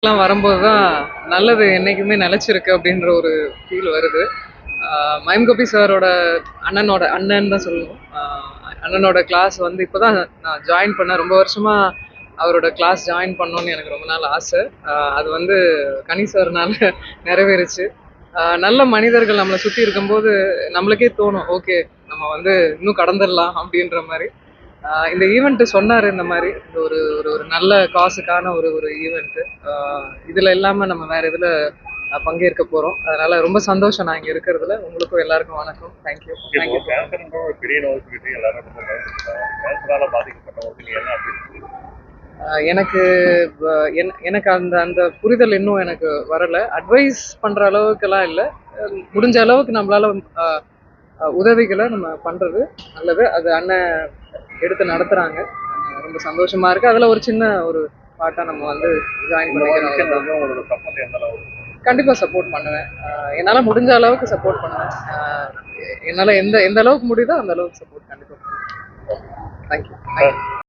எல்லாம் வரும்போது தான் நல்லது என்னைக்குமே நிலைச்சிருக்கு அப்படின்ற ஒரு ஃபீல் வருது. மயம் கோபி சாரோட அண்ணன் தான் சொல்லணும். அண்ணனோட கிளாஸ் வந்து இப்போ தான் நான் ஜாயின் பண்ணேன். ரொம்ப வருஷமா அவரோட கிளாஸ் ஜாயின் பண்ணணும்னு எனக்கு ரொம்ப நாள் ஆசை. அது வந்து கனி சார்னால நிறைவேறுச்சு. நல்ல மனிதர்கள் நம்மளை சுற்றி இருக்கும்போது நம்மளுக்கே தோணும், ஓகே நம்ம வந்து இன்னும் கடந்துடலாம் அப்படின்ற மாதிரி. இந்த ஈவெண்ட் சொன்னாரு, இந்த மாதிரி இந்த ஒரு ஒரு ஒரு நல்ல காசுக்கான ஒரு ஒரு ஈவெண்ட். இதுல இல்லாம நம்ம வேற இதுல பங்கேற்க போறோம். அதனால ரொம்ப சந்தோஷம் நான் இங்க இருக்கிறதுல. உங்களுக்கும் எல்லாருக்கும் வணக்கம். தேங்க்யூ. இப்போ கேன்சர்ன்ற ஒரு பெரிய நோய் சொல்லிட்டு எல்லாரும் ரொம்ப பயந்துருக்காங்க. கேன்சரால பாதிக்கப்பட்டவங்களுக்கு நீ என்ன அப்படி எனக்கு எனக்கு அந்த அந்த புரிதல் இன்னும் எனக்கு வரல. அட்வைஸ் பண்ற அளவுக்கெல்லாம் இல்லை. முடிஞ்ச அளவுக்கு நம்மளால உதவிகளை நம்ம பண்றது நல்லது. அது அண்ணன் எடுத்து நடத்துறாங்க. ரொம்ப சந்தோஷமா இருக்கு. அதுல ஒரு சின்ன ஒரு பாட்டா நம்ம வந்து ஜாயின் பண்ணிக்கிறோம். உங்களோட சப்போர்ட் எந்த அளவுக்கு? கண்டிப்பா சப்போர்ட் பண்ணுவேன். என்னால முடிஞ்ச அளவுக்கு சப்போர்ட் பண்ணுவேன். என்னால எந்த எந்த அளவுக்கு முடியுதோ அந்த அளவுக்கு சப்போர்ட் கண்டிப்பா பண்ணுவேன். தேங்க்யூ.